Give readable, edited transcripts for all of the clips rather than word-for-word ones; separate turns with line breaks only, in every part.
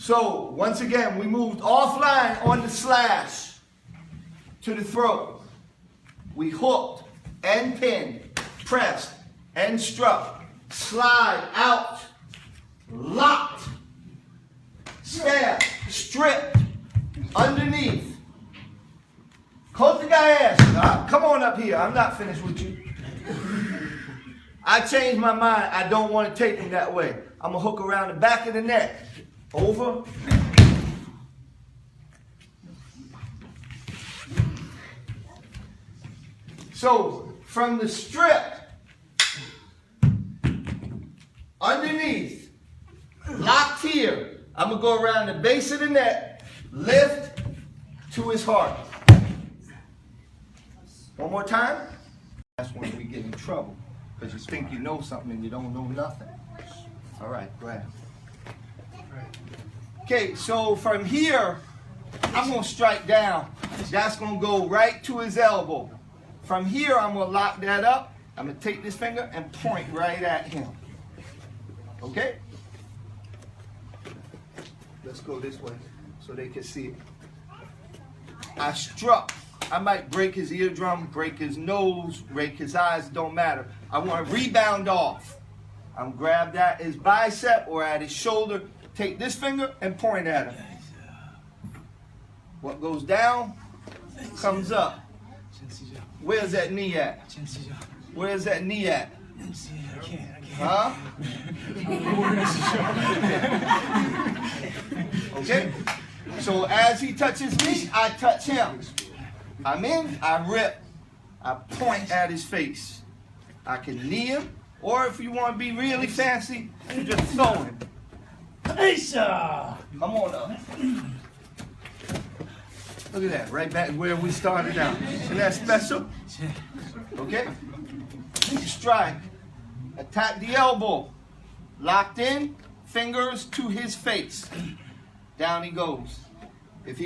So, once again, we moved offline on the slash to the throat. We hooked and pinned, pressed and struck, slide out, locked, stab, stripped, underneath. Coach the guy ass, come on up here, I'm not finished with you. I changed my mind, I don't want to take him that way. I'm going to hook around the back of the neck. Over. So, from the strip, underneath, locked here, I'm going to go around the base of the neck, lift to his heart. One more time. That's when we get in trouble, because you think you know something and you don't know nothing. All right, go ahead. Okay, so from here, I'm going to strike down. That's going to go right to his elbow. From here, I'm going to lock that up. I'm going to take this finger and point right at him. Okay? Let's go this way so they can see it. I struck. I might break his eardrum, break his nose, break his eyes, it don't matter. I want to rebound off. I'm grab that his bicep or at his shoulder, take this finger and point at him. What goes down comes up. Where's that knee at? Where's that knee at? Huh? Okay? So as he touches me, I touch him. I'm in, I rip. I point at his face. I can knee him, or if you want to be really fancy, you just throw him. Come on up. Look at that, right back where we started out. Isn't that special? Okay? Strike. Attack the elbow. Locked in, fingers to his face. Down he goes. If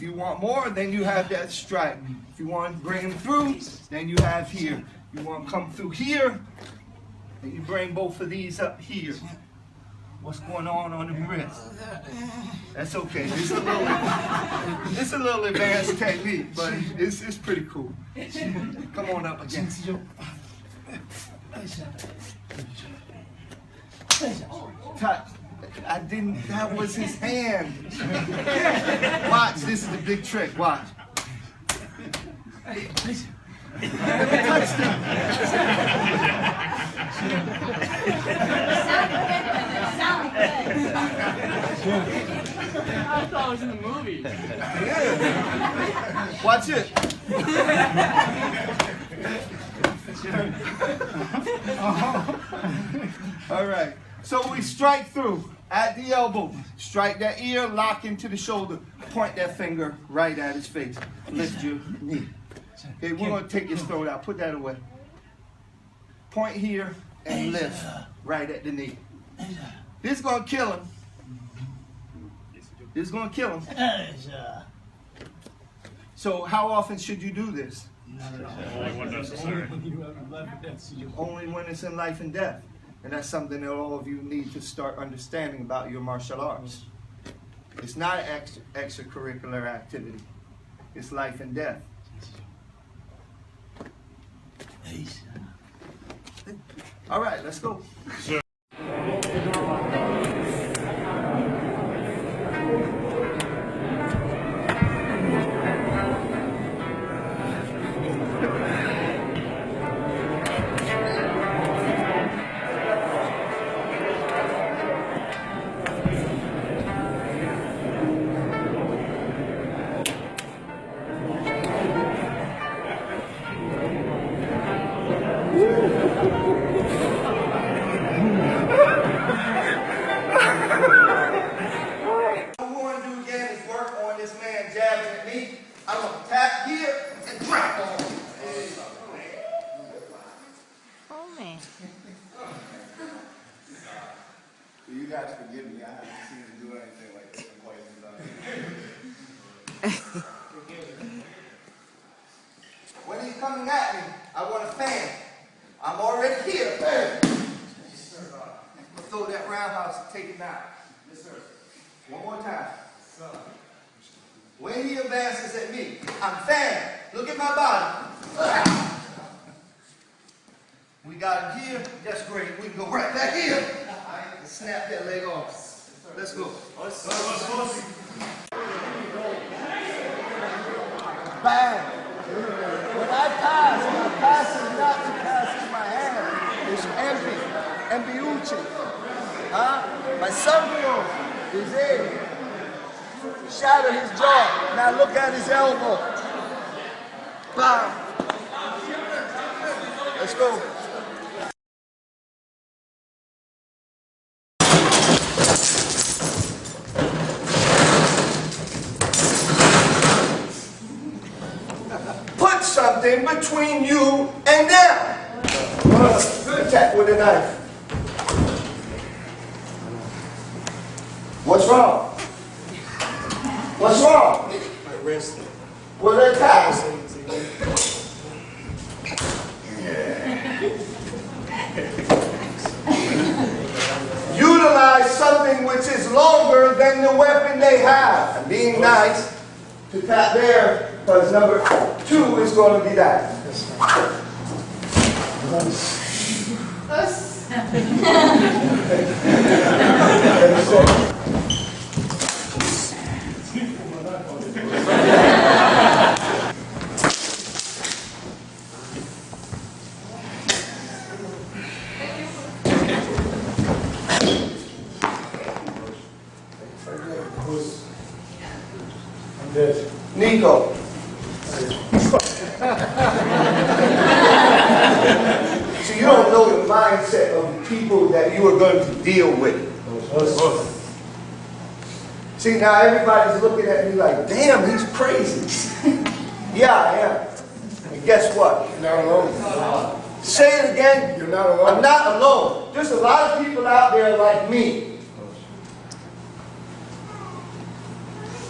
you want more, then you have that strike. If you want to bring him through, then you have here. You want to come through here, then you bring both of these up here. What's going on the wrist? That's okay. It's a little advanced technique, but it's pretty cool. Come on up again. Touch. I didn't, that was his hand. Watch, this is the big trick, watch. I never touched him.
I thought it was in the movie.
Yeah. Watch it. All right. So we strike through at the elbow. Strike that ear, lock into the shoulder. Point that finger right at his face. Lift your knee. Okay, we're going to take his throat out. Put that away. Point here and lift right at the knee. This is going to kill him. This is going to kill him. So how often should you do this?
Only when necessary.
Only when it's in life and death. And that's something that all of you need to start understanding about your martial arts. It's not an extracurricular activity. It's life and death. All right, let's go. I'm going to tap here and drop on him.
Oh, man.
You guys forgive me. I haven't seen him do anything like this in quite some time.
When he's coming at me, I want to fan. I'm already here. I'm going to throw that roundhouse and take him out.
Yes, sir.
One more time. When he advances at me, I'm fan. Look at my body. We got him here. That's great. We can go right back here and snap that leg off. Let's go. Bang. When I pass, my pass is not to pass in my hand. It's empty. Empiucci. Huh? My circle is in. Shatter his jaw. Now look at his elbow. Bam. Let's go. Put something between you and them. Good attack with a knife. What's wrong? What's wrong?
My wrist.
With an attack. Utilize something which is longer than the weapon they have. And being nice to tap there, because number 2 is going to be that. Nico. So you don't know the mindset of the people that you are going to deal with. See, now everybody's looking at me like, damn, he's crazy. Yeah, I am. And guess what?
You're not alone.
Say it again.
You're not alone.
I'm not alone. There's a lot of people out there like me.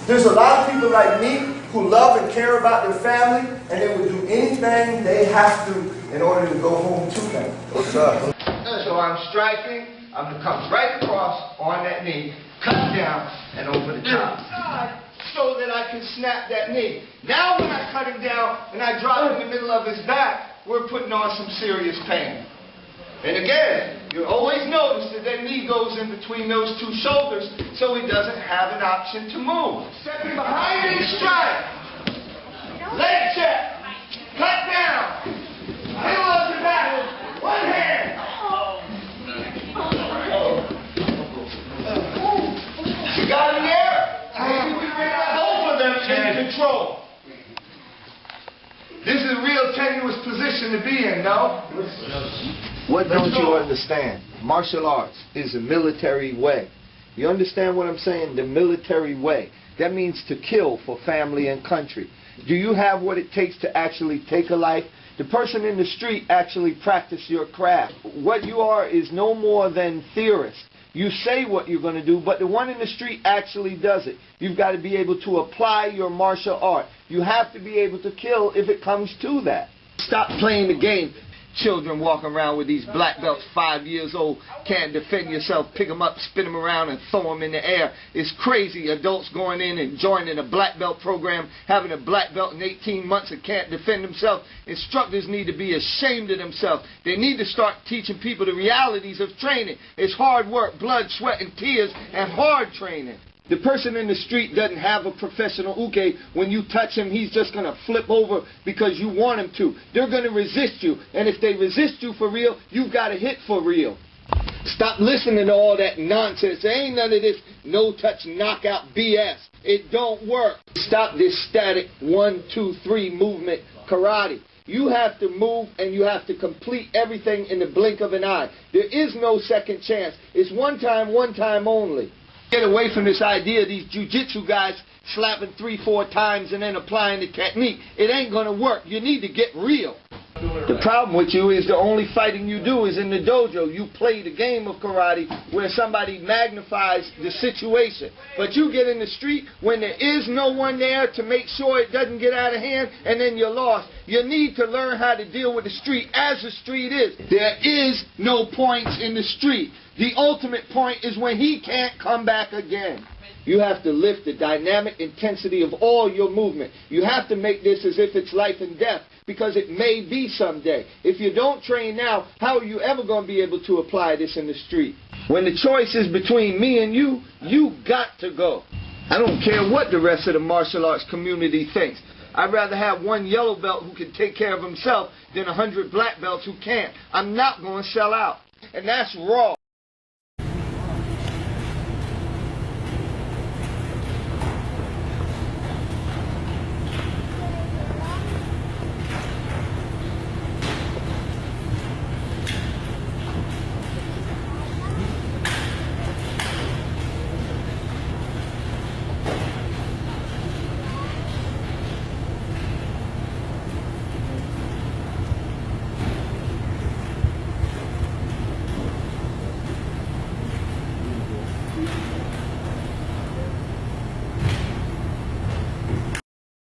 There's a lot of people like me who love and care about their family, and they will do anything they have to in order to go home to them. What's up? So I'm striking. I'm going to come right across on that knee, cut down, and over the top. So that I can snap that knee. Now when I cut him down and I drop in the middle of his back, we're putting on some serious pain. And again, you always notice that that knee goes in between those 2 shoulders, so he doesn't have an option to move. Stepping behind and strike. Leg check. Cut down. Middle of the back. One hand. You got him there? Maybe we bring both of them in control. This is a real tenuous position to be in, no? What don't you understand? Martial arts is a military way. You understand what I'm saying? The military way. That means to kill for family and country. Do you have what it takes to actually take a life? The person in the street actually practice your craft. What you are is no more than theorists. You say what you're going to do, but the one in the street actually does it. You've got to be able to apply your martial art. You have to be able to kill if it comes to that. Stop playing the game. Children walking around with these black belts, 5 years old, can't defend yourself, pick them up, spin them around, and throw them in the air. It's crazy. Adults going in and joining a black belt program, having a black belt in 18 months and can't defend themselves. Instructors need to be ashamed of themselves. They need to start teaching people the realities of training. It's hard work, blood, sweat, and tears, and hard training. The person in the street doesn't have a professional uke. When you touch him, he's just going to flip over because you want him to. They're going to resist you. And if they resist you for real, you've got to hit for real. Stop listening to all that nonsense. There ain't none of this no-touch knockout BS. It don't work. Stop this static 1, 2, 3 movement karate. You have to move and you have to complete everything in the blink of an eye. There is no second chance. It's one time only. Get away from this idea of these jiu-jitsu guys slapping 3, 4 times and then applying the technique. It ain't going to work. You need to get real. The problem with you is the only fighting you do is in the dojo. You play the game of karate where somebody magnifies the situation. But you get in the street when there is no one there to make sure it doesn't get out of hand, and then you're lost. You need to learn how to deal with the street as the street is. There is no points in the street. The ultimate point is when he can't come back again. You have to lift the dynamic intensity of all your movement. You have to make this as if it's life and death, because it may be someday. If you don't train now, how are you ever going to be able to apply this in the street? When the choice is between me and you, you got to go. I don't care what the rest of the martial arts community thinks. I'd rather have one yellow belt who can take care of himself than 100 black belts who can't. I'm not going to sell out. And that's raw.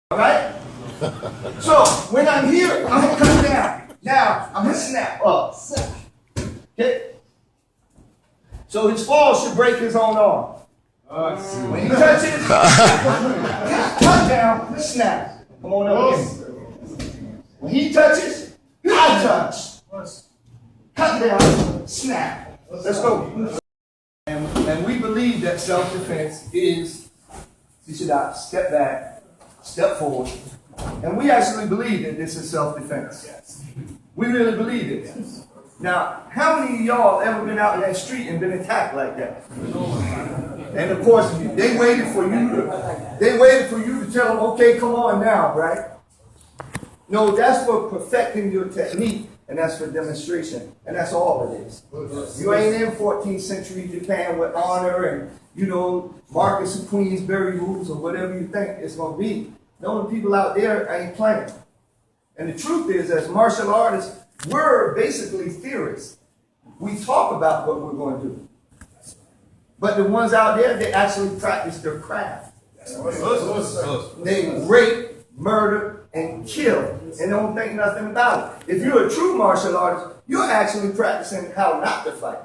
Alright? So, when I'm here, I'm going to come down. Now, I'm going to snap up. Okay? So his fall should break his own arm. When he touches, cut down, snap. Come on up here. When he touches, I touch. Cut down, snap. Let's go. And we believe that self-defense is, step back, step forward. And we actually believe that this is self-defense. We really believe it. Now, how many of y'all ever been out in that street and been attacked like that? And of course, they waited for you to tell them, okay, come on now, right? No, that's for perfecting your technique, and that's for demonstration, and that's all it is. You ain't in 14th century Japan with honor and, Marcus of Queensberry rules or whatever you think it's going to be. No, the people out there ain't playing. And the truth is, as martial artists, we're basically theorists. We talk about what we're going to do. But the ones out there, they actually practice their craft. They rape, murder, and kill, and don't think nothing about it. If you're a true martial artist, you're actually practicing how not to fight.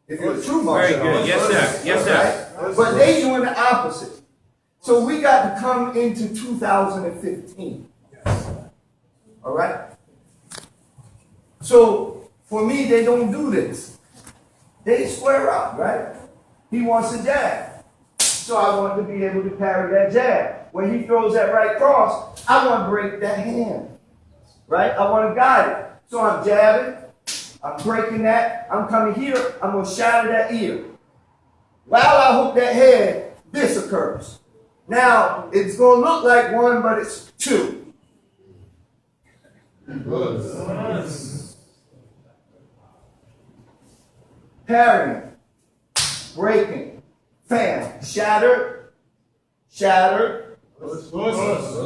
If you're a true martial artist.
Yes, sir. Yes, sir.
Right? But they doing the opposite. So we got to come into 2015. All right? So for me, they don't do this. They square up, right? He wants a jab. So I want to be able to parry that jab. When he throws that right cross, I want to break that hand. Right? I want to guide it. So I'm jabbing. I'm breaking that. I'm coming here. I'm going to shatter that ear. While I hook that head, this occurs. Now, it's going to look like one, but it's two. Parrying, breaking, fan, shattered,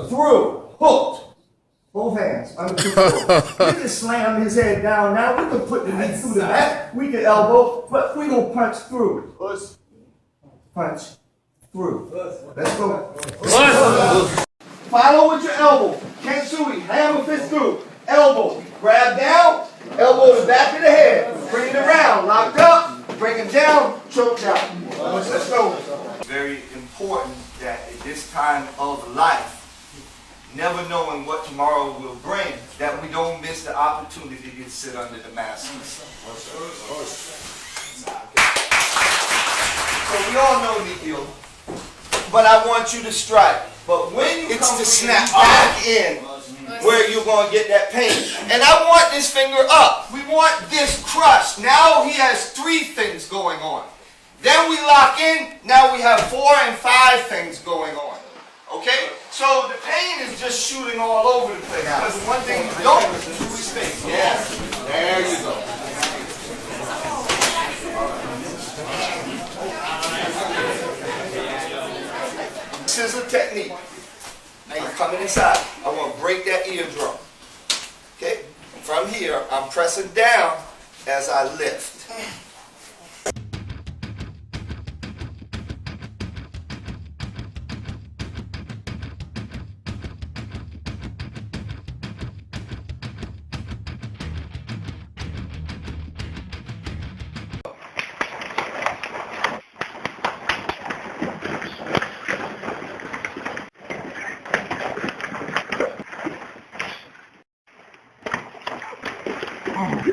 through, hooked. Both hands under control. We can slam his head down now. We can put the knee through the back. We can elbow, but we're going to punch through. Punch through. Let's go. Follow with your elbow. Kensui, hammer fist through. Elbow, grab down. Elbow the back of the head. Bring it around. Locked up. Bring it down. Choke down. Let's go. Very important that at this time of life, never knowing what tomorrow will bring, that we don't miss the opportunity to sit under the masters. So we all know the deal, but I want you to strike. But when you come to snap back in, where you're going to get that pain. And I want this finger up. We want this crushed. Now he has 3 things going on. Then we lock in. Now we have 4 and 5 things going on. Okay? So the pain is just shooting all over the place. Because one thing you don't do is think. Yes. There you go. Scissor technique. Now you're coming inside. I want to break that eardrum. Okay? From here, I'm pressing down as I lift.
Oh.